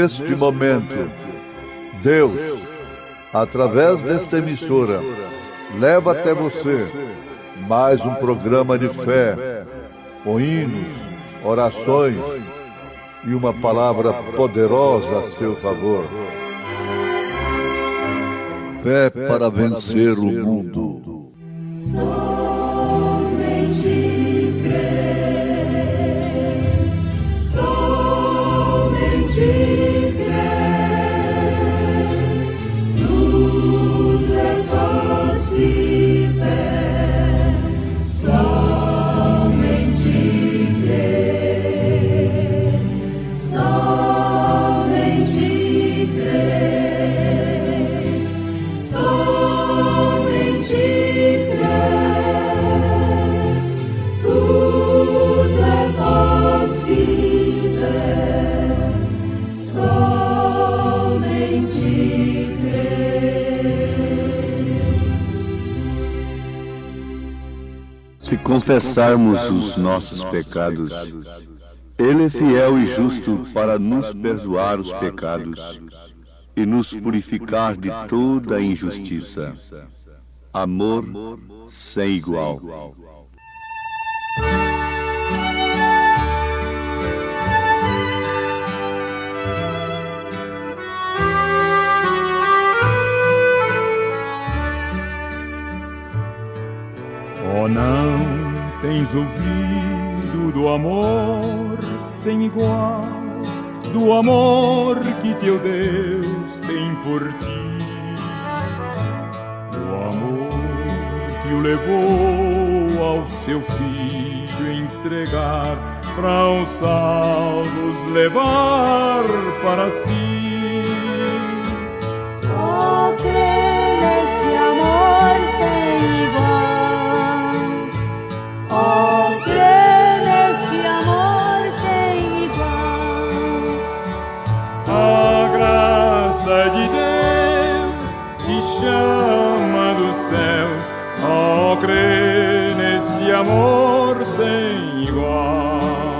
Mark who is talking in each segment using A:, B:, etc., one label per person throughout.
A: neste momento, Deus, através desta emissora, leva até você mais um programa de fé, com hinos, orações e uma palavra poderosa a seu favor. Fé para vencer o mundo.
B: Somente crer, somente crer, tudo é possível. Somente crer, somente crer, somente crer, tudo é possível. Somente crer.
C: Se confessarmos os nossos pecados, Ele é fiel e justo para nos perdoar os pecados e nos purificar de toda a injustiça. Amor sem igual.
D: Oh, não tens ouvido do amor sem igual, do amor que teu Deus tem por ti, do amor que o levou ao seu Filho entregar, para os salvos levar para si.
B: Oh, crê neste amor sem igual. Oh, crê neste amor sem igual.
D: A graça de Deus que chama dos céus, oh, crê nesse amor sem igual.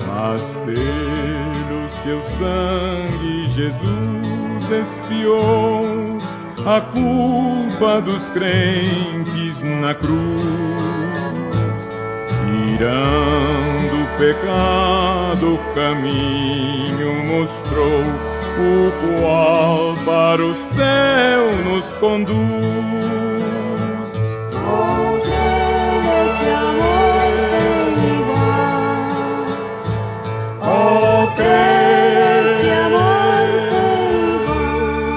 D: Mas pelo seu sangue Jesus expiou a culpa dos crentes na cruz, tirando o pecado, o caminho mostrou, o qual para o céu nos conduz.
B: Oh, crê neste amor sem igual.
D: Oh, crê
B: Neste amor sem igual.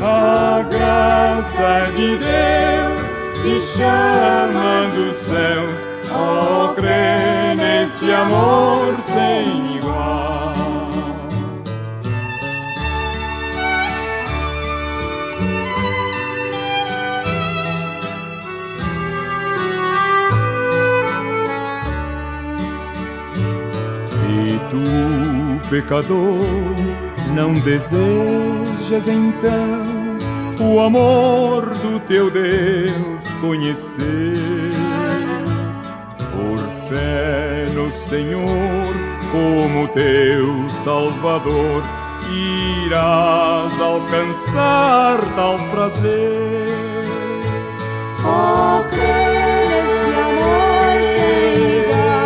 D: a graça de Deus que chama dos céus, oh, crê nesse amor sem igual. E tu, pecador, não desejas então o amor do teu Deus conhecer? Por fé no Senhor como teu Salvador, irás alcançar tal prazer.
B: Oh, crê neste amor sem igual.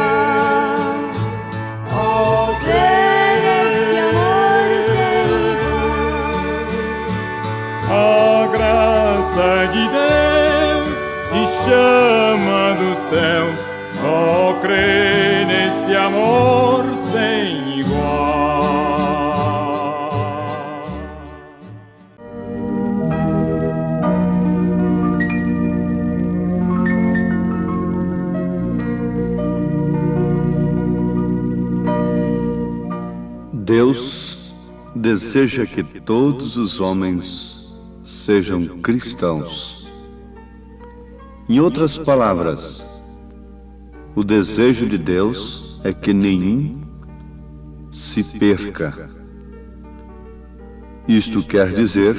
B: Oh, crê neste amor sem igual.
D: A graça de Deus que chama dos céus, oh, crê nesse amor sem igual.
C: Deus deseja que todos os homens sejam cristãos. Em outras palavras, o desejo de Deus é que nenhum se perca. Isto quer dizer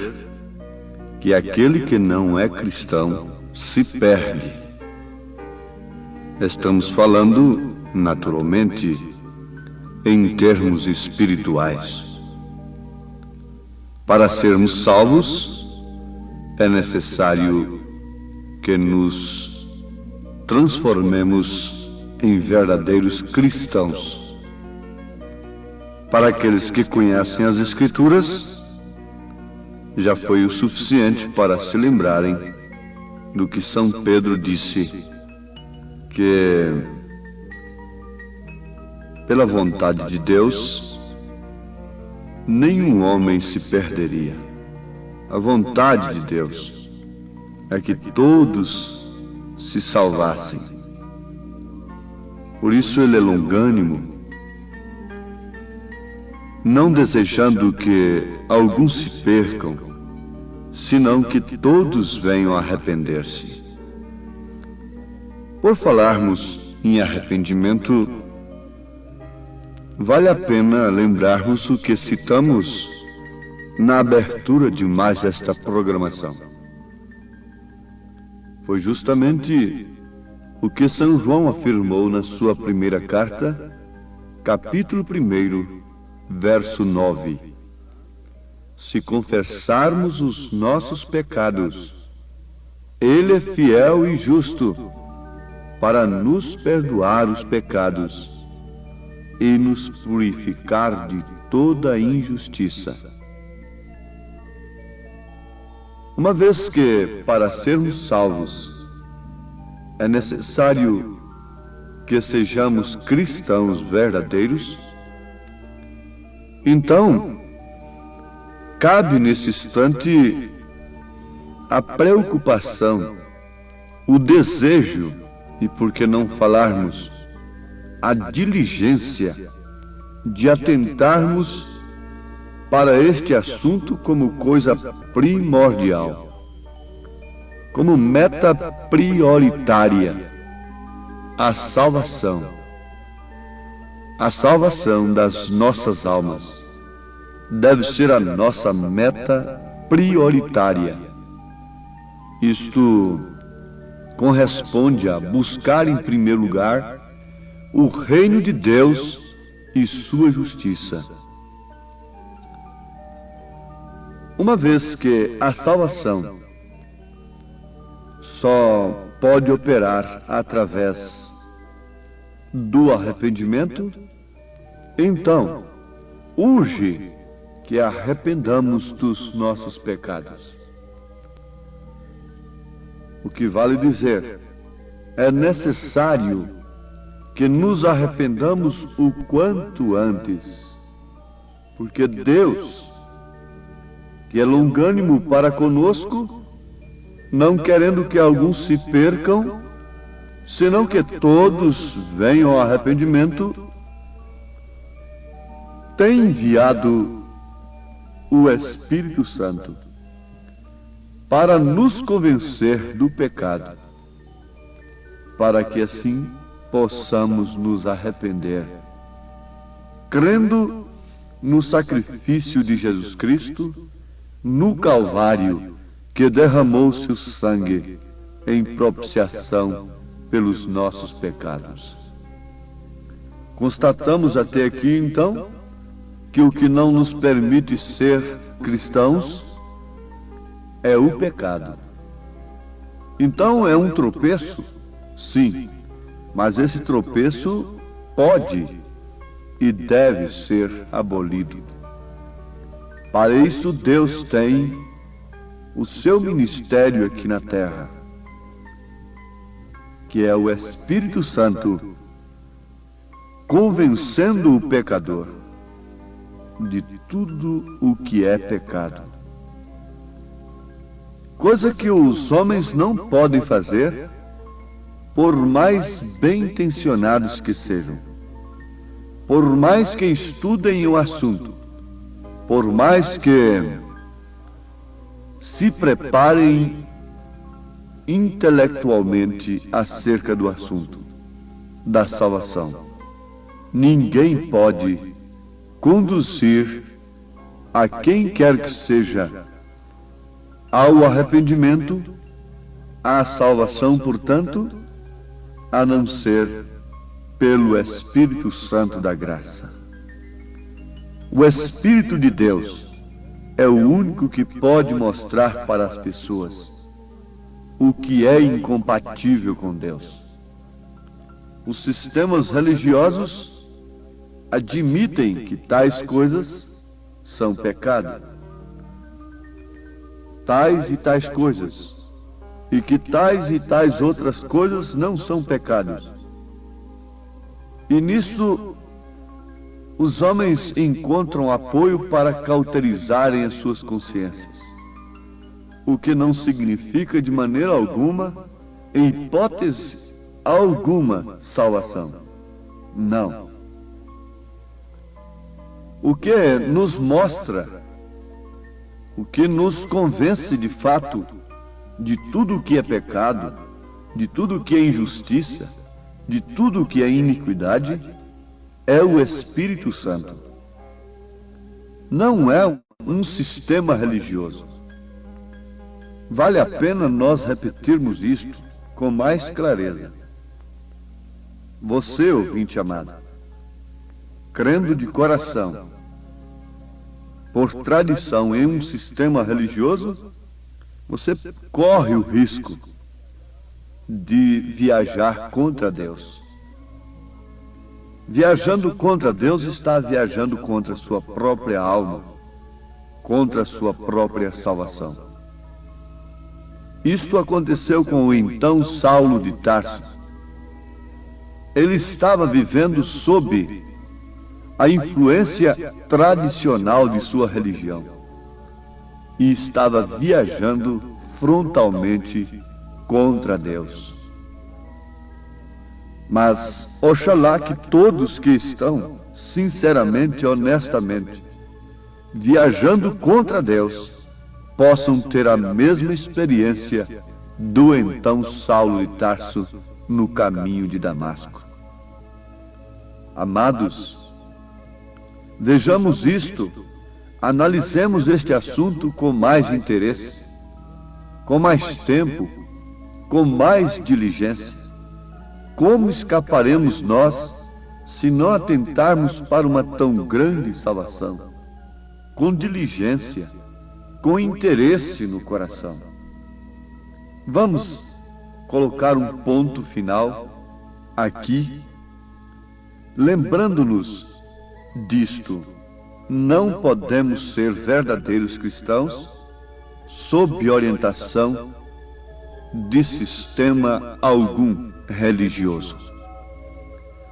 C: que aquele que não é cristão se perde. Estamos falando, naturalmente, em termos espirituais. Para sermos salvos, é necessário que nos transformemos em verdadeiros cristãos. Para aqueles que conhecem as Escrituras, já foi o suficiente para se lembrarem do que São Pedro disse, que pela vontade de Deus, nenhum homem se perderia. A vontade de Deus é que todos se salvassem. Por isso ele é longânimo, não desejando que alguns se percam, senão que todos venham a arrepender-se. Por falarmos em arrependimento, vale a pena lembrarmos o que citamos na abertura de mais esta programação. Foi justamente o que São João afirmou na sua primeira carta, capítulo 1, verso 9. Se confessarmos os nossos pecados, Ele é fiel e justo para nos perdoar os pecados e nos purificar de toda injustiça. Uma vez que, para sermos salvos, é necessário que sejamos cristãos verdadeiros, então, cabe nesse instante a preocupação, o desejo e, por que não falarmos, a diligência de atentarmos para este assunto como coisa primordial, como meta prioritária, a salvação das nossas almas deve ser a nossa meta prioritária. Isto corresponde a buscar em primeiro lugar o reino de Deus e sua justiça. Uma vez que a salvação só pode operar através do arrependimento, então urge que arrependamos dos nossos pecados. O que vale dizer, é necessário que nos arrependamos o quanto antes, porque Deus, que é longânimo para conosco, não querendo que alguns se percam, senão que todos venham ao arrependimento, tem enviado o Espírito Santo para nos convencer do pecado, para que assim possamos nos arrepender, crendo no sacrifício de Jesus Cristo, no Calvário, que derramou seu sangue em propiciação pelos nossos pecados. Constatamos até aqui, então, que o que não nos permite ser cristãos é o pecado. Então é um tropeço? Sim, mas esse tropeço pode e deve ser abolido. Para isso Deus tem o seu ministério aqui na terra, que é o Espírito Santo, convencendo o pecador de tudo o que é pecado. Coisa que os homens não podem fazer, por mais bem intencionados que sejam, por mais que estudem o assunto, por mais que se preparem intelectualmente acerca do assunto da salvação. Ninguém pode conduzir a quem quer que seja ao arrependimento, à salvação, portanto, a não ser pelo Espírito Santo da graça. O Espírito de Deus é o único que pode mostrar para as pessoas o que é incompatível com Deus. Os sistemas religiosos admitem que tais coisas são pecado, tais e tais coisas, e que tais e tais outras coisas não são pecados. E nisso os homens encontram apoio para cauterizarem as suas consciências, o que não significa de maneira alguma, em hipótese alguma, salvação. Não. O que nos mostra, o que nos convence de fato de tudo o que é pecado, de tudo o que é injustiça, de tudo o que é iniquidade, é o Espírito Santo. Não é um sistema religioso. Vale a pena nós repetirmos isto com mais clareza. Você, ouvinte amado, crendo de coração, por tradição em um sistema religioso, você corre o risco de viajar contra Deus. Viajando contra Deus, está viajando contra a sua própria alma, contra a sua própria salvação. Isto aconteceu com o então Saulo de Tarso. Ele estava vivendo sob a influência tradicional de sua religião e estava viajando frontalmente contra Deus. Mas oxalá que todos que estão sinceramente e honestamente viajando contra Deus possam ter a mesma experiência do então Saulo de Tarso no caminho de Damasco. Amados, vejamos isto, analisemos este assunto com mais interesse, com mais tempo, com mais diligência. Como escaparemos nós se não atentarmos para uma tão grande salvação? Com diligência, com interesse no coração. Vamos colocar um ponto final aqui, lembrando-nos disto. Não podemos ser verdadeiros cristãos sob orientação de sistema algum religioso.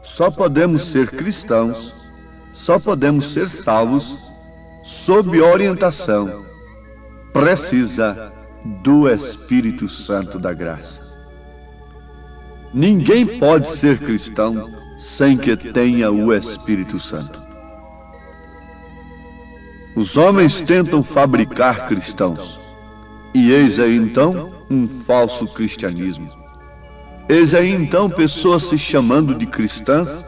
C: Só podemos ser cristãos, só podemos ser salvos sob orientação precisa do Espírito Santo da graça. Ninguém pode ser cristão sem que tenha o Espírito Santo. Os homens tentam fabricar cristãos, e eis aí então um falso cristianismo. Eis aí então pessoas se chamando de cristãs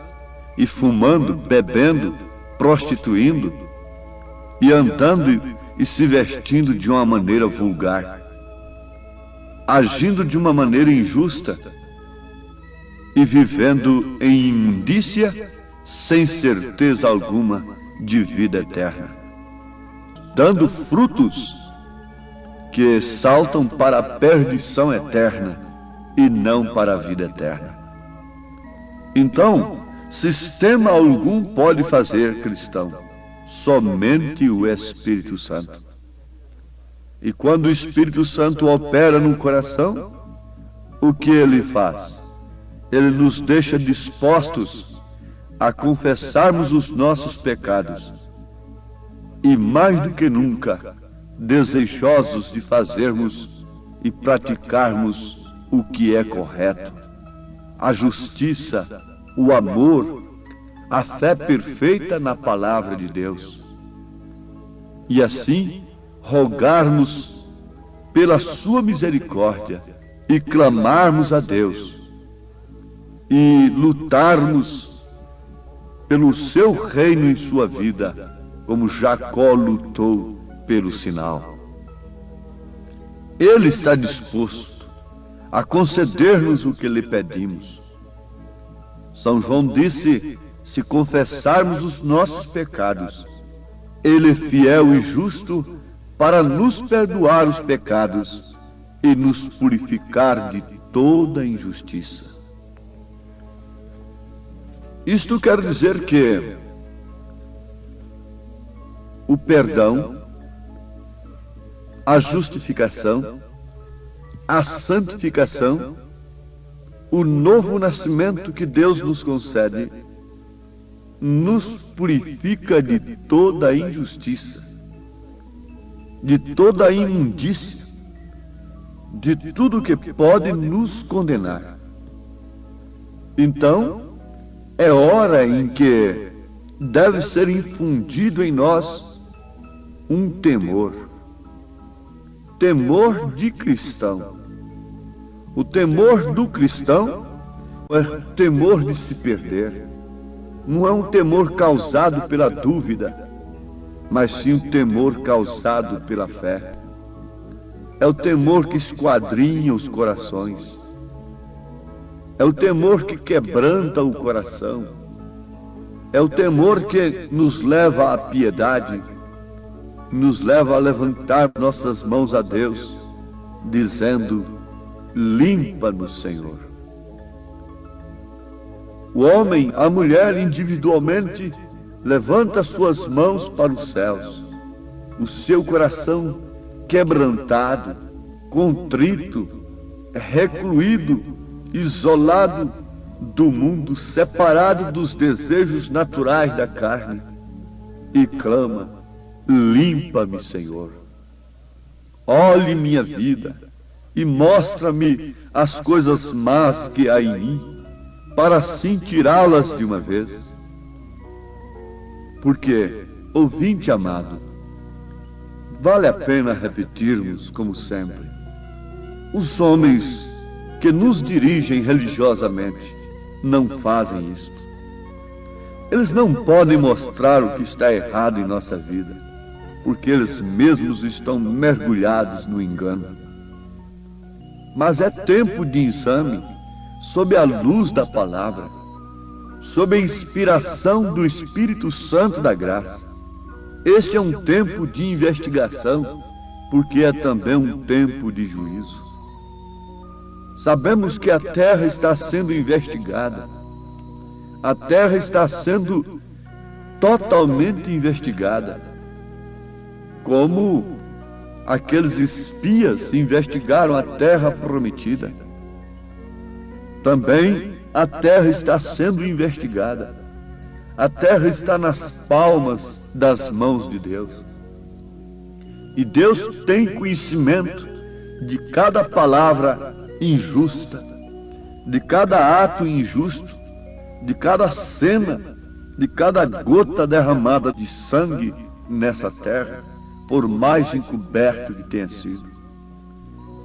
C: e fumando, bebendo, prostituindo e andando e se vestindo de uma maneira vulgar, agindo de uma maneira injusta e vivendo em imundícia sem certeza alguma de vida eterna, dando frutos que saltam para a perdição eterna e não para a vida eterna. Então, sistema algum pode fazer cristão, somente o Espírito Santo. E quando o Espírito Santo opera no coração, o que ele faz? Ele nos deixa dispostos a confessarmos os nossos pecados e, mais do que nunca, desejosos de fazermos e praticarmos o que é correto, a justiça, o amor, a fé perfeita na palavra de Deus. E assim, rogarmos pela sua misericórdia e clamarmos a Deus e lutarmos pelo seu reino em sua vida, como Jacó lutou pelo sinal. Ele está disposto a conceder-nos o que lhe pedimos. São João disse: se confessarmos os nossos pecados, Ele é fiel e justo para nos perdoar os pecados e nos purificar de toda injustiça. Isto quer dizer que o perdão, a justificação, a santificação, o novo nascimento que Deus nos concede, nos purifica de toda a injustiça, de toda a imundícia, de tudo que pode nos condenar. Então, é hora em que deve ser infundido em nós um temor de cristão. O temor do cristão é temor de se perder. Não é um temor causado pela dúvida, mas sim um temor causado pela fé. É o temor que esquadrinha os corações. É o temor que quebranta o coração. É o temor que nos leva à piedade, nos leva a levantar nossas mãos a Deus, dizendo: limpa-nos, Senhor. O homem, a mulher individualmente, levanta suas mãos para os céus. O seu coração quebrantado, contrito, recluído, isolado do mundo, separado dos desejos naturais da carne, e clama: limpa-me, Senhor. Olhe minha vida e mostra-me as coisas más que há em mim, para assim tirá-las de uma vez. Porque, ouvinte amado, vale a pena repetirmos, como sempre, os homens que nos dirigem religiosamente não fazem isto. Eles não podem mostrar o que está errado em nossa vida, porque eles mesmos estão mergulhados no engano. Mas é tempo de exame, sob a luz da palavra, sob a inspiração do Espírito Santo da graça. Este é um tempo de investigação, porque é também um tempo de juízo. Sabemos que a terra está sendo investigada. A terra está sendo totalmente investigada, como aqueles espias investigaram a terra prometida. Também a terra está sendo investigada. A terra está nas palmas das mãos de Deus. E Deus tem conhecimento de cada palavra injusta, de cada ato injusto, de cada cena, de cada gota derramada de sangue nessa terra, por mais encoberto que tenha sido.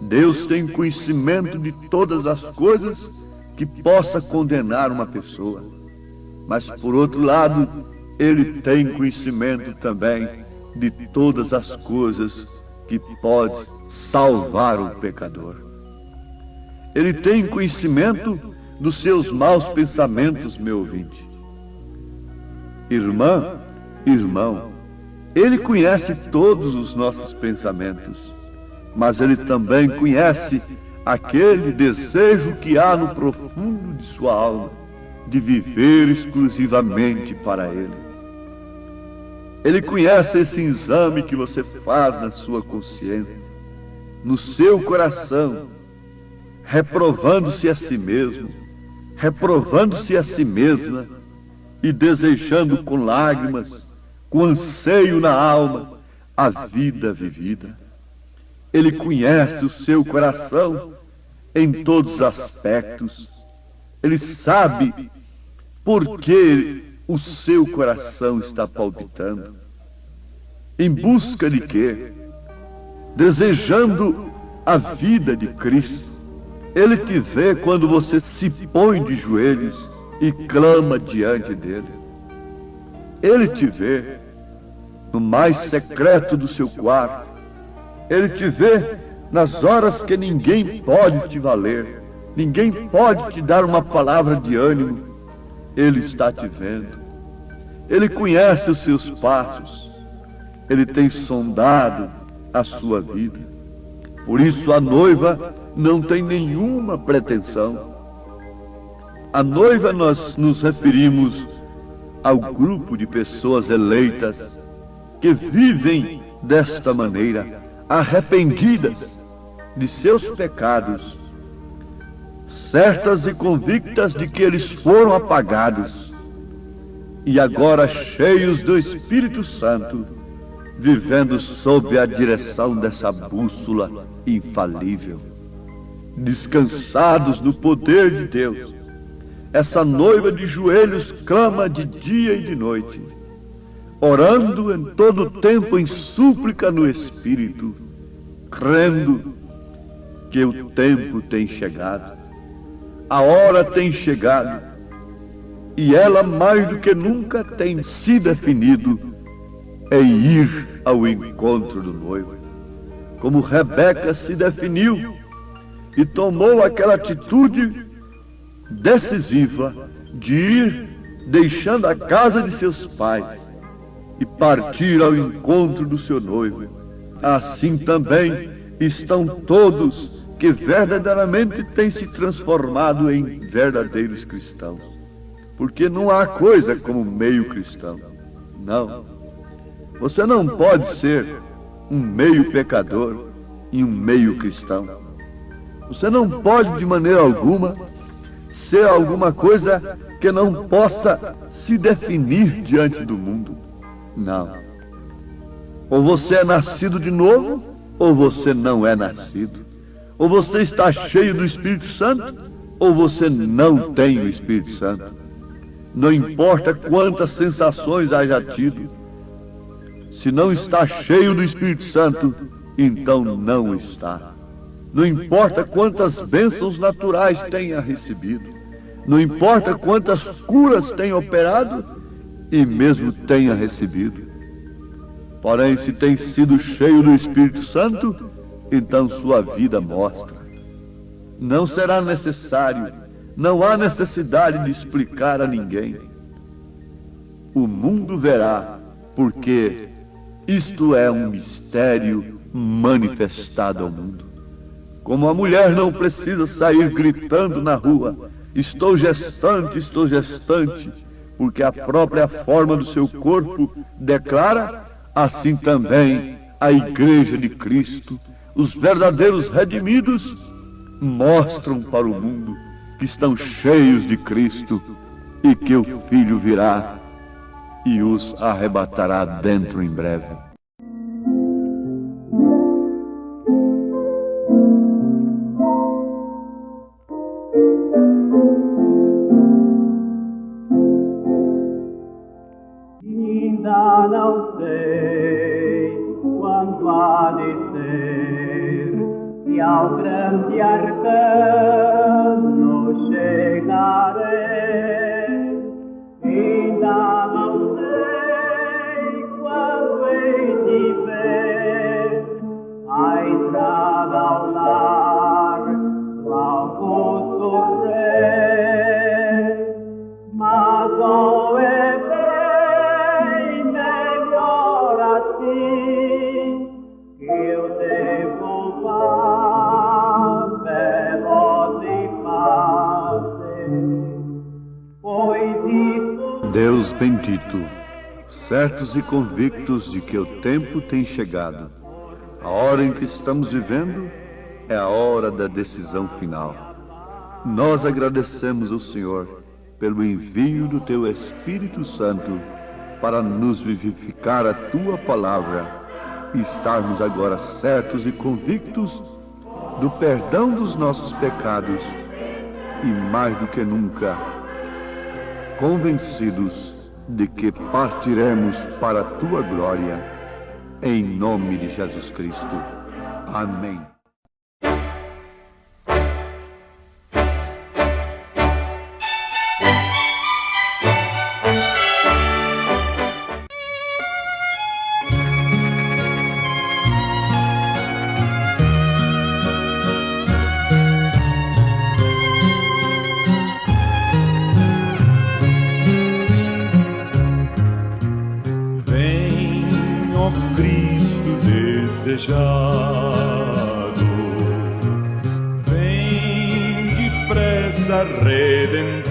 C: Deus tem conhecimento de todas as coisas que possa condenar uma pessoa, mas por outro lado, Ele tem conhecimento também de todas as coisas que pode salvar o pecador. Ele tem conhecimento dos seus maus pensamentos, meu ouvinte. Irmã, irmão, Ele conhece todos os nossos pensamentos, mas Ele também conhece aquele desejo que há no profundo de sua alma, de viver exclusivamente para Ele. Ele conhece esse exame que você faz na sua consciência, no seu coração, reprovando-se a si mesmo, reprovando-se a si mesma e desejando com lágrimas, com anseio na alma, a vida vivida. Ele conhece o seu coração em todos os aspectos. Ele sabe por que o seu coração está palpitando. Em busca de quê? Desejando a vida de Cristo. Ele te vê quando você se põe de joelhos e clama diante dele. Ele te vê no mais secreto do seu quarto. Ele te vê nas horas que ninguém pode te valer, ninguém pode te dar uma palavra de ânimo. Ele está te vendo. Ele conhece os seus passos. Ele tem sondado a sua vida. Por isso a noiva não tem nenhuma pretensão. A noiva, nós nos referimos ao grupo de pessoas eleitas que vivem desta maneira, arrependidas de seus pecados, certas e convictas de que eles foram apagados, e agora cheios do Espírito Santo, vivendo sob a direção dessa bússola infalível, descansados no poder de Deus. Essa noiva de joelhos clama de dia e de noite, orando em todo o tempo em súplica no Espírito, crendo que o tempo tem chegado, a hora tem chegado, e ela mais do que nunca tem se definido em ir ao encontro do noivo, como Rebeca se definiu e tomou aquela atitude decisiva de ir deixando a casa de seus pais e partir ao encontro do seu noivo. Assim também estão todos que verdadeiramente têm se transformado em verdadeiros cristãos, porque não há coisa como meio cristão. Não, você não pode ser um meio pecador e um meio cristão. Você não pode de maneira alguma ser alguma coisa que não possa se definir diante do mundo. Não. Ou você é nascido de novo, ou você não é nascido. Ou você está cheio do Espírito Santo, ou você não tem o Espírito Santo. Não importa quantas sensações haja tido, se não está cheio do Espírito Santo, então não está. Não importa quantas bênçãos naturais tenha recebido, não importa quantas curas tenha operado e mesmo tenha recebido. Porém, se tem sido cheio do Espírito Santo, então sua vida mostra. Não será necessário, não há necessidade de explicar a ninguém. O mundo verá, porque isto é um mistério manifestado ao mundo. Como a mulher não precisa sair gritando na rua, estou gestante, porque a própria forma do seu corpo declara, assim também a Igreja de Cristo, os verdadeiros redimidos, mostram para o mundo que estão cheios de Cristo e que o Filho virá e os arrebatará dentro em breve.
E: Ainda não sei quando há de ser que ao grande arcano chegarei. Ainda não sei quando hei de ver a entrada ao lar do Augusto Rei, mas ou é bem melhor assim que eu devo vá veloz e fácil, pois isso.
C: Deus bendito, certos e convictos de que o tempo tem chegado, a hora em que estamos vivendo é a hora da decisão final. Nós agradecemos ao Senhor pelo envio do Teu Espírito Santo para nos vivificar a Tua palavra e estarmos agora certos e convictos do perdão dos nossos pecados e, mais do que nunca, convencidos de que partiremos para a Tua glória, em nome de Jesus Cristo. Amém.
D: desejado. Vem depressa, Redentor.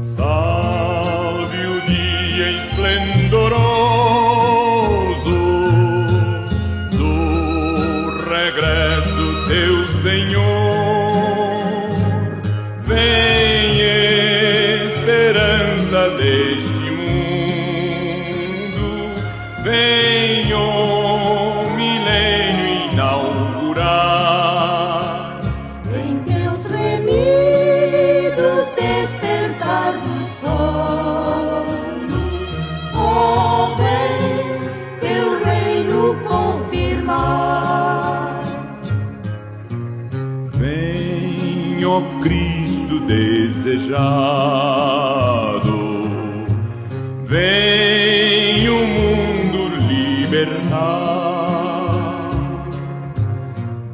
D: Salve o dia esplendoroso do regresso teu Senhor. Vem esperança deste mundo, vem o milênio inaugurar.
B: Vem teus remidos despertar do sono, oh, vem teu reino confirmar.
D: Vem, ó Cristo desejado, vem o mundo libertar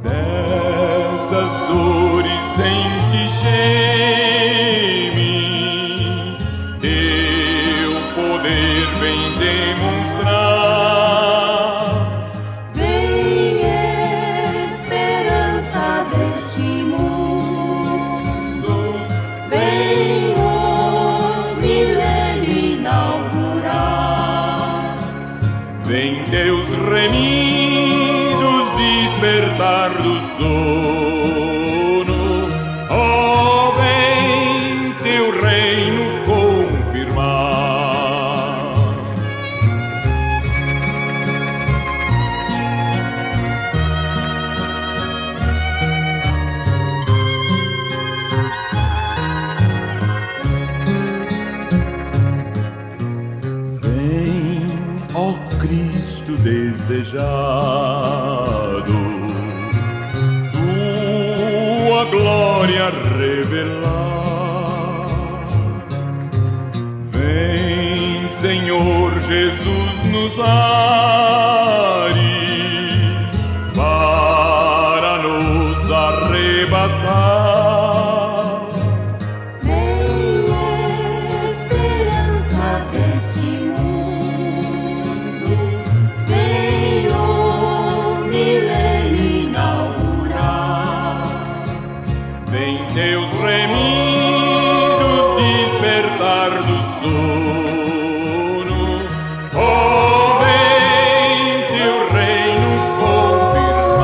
D: dessas dores em que geme. Teu poder vem demonstrar.
B: Vem esperança deste mundo, vem o milênio inaugurar.
D: Vem teus remidos despertar do sono, oh, vem teu reino confirmar. Vem, ó Cristo desejado, tua glória revelar. Vem, Senhor Jesus, nos ares para nos arrebatar.
B: Vem esperança deste mundo, vem o milênio inaugurar.
D: Vem teus remidos despertar do sono, oh, vem teu reino confirmar.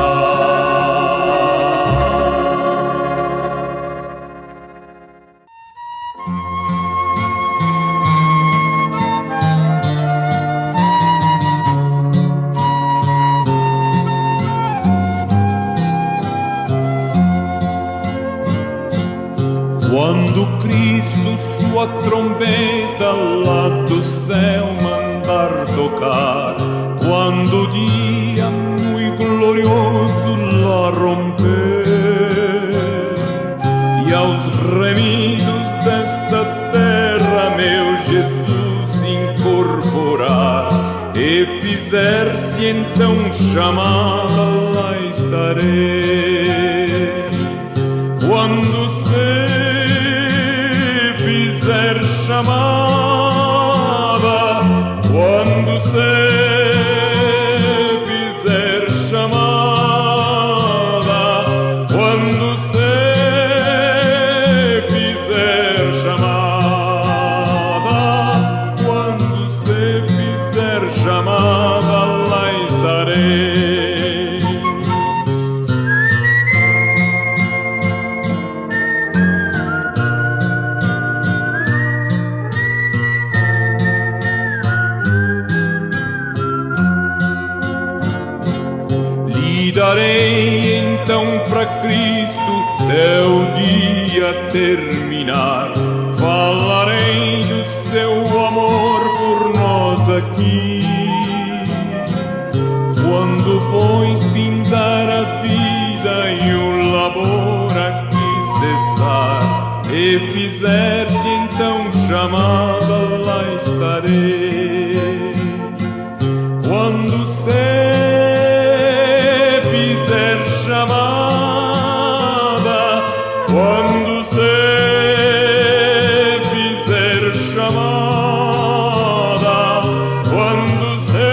D: Quando Cristo sua trombeta lá do céu mandar tocar, quando o dia muito glorioso lá romper, e aos remidos desta terra meu Jesus incorporar, e fizer-se então chamada, lá estarei. Quando se fizer chamada, quando se fizer chamada, quando se fizer chamada, quando se fizer chamada, lá estarei. Darei então pra Cristo teu dia terminar. Falarei do seu amor por nós aqui. Quando pois findar a vida e o labor aqui cessar, e fizer-se então chamada, lá estarei. Quando se fizer chamada, quando se fizer chamada, quando se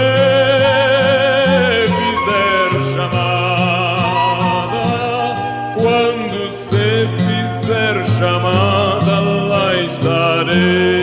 D: Deus.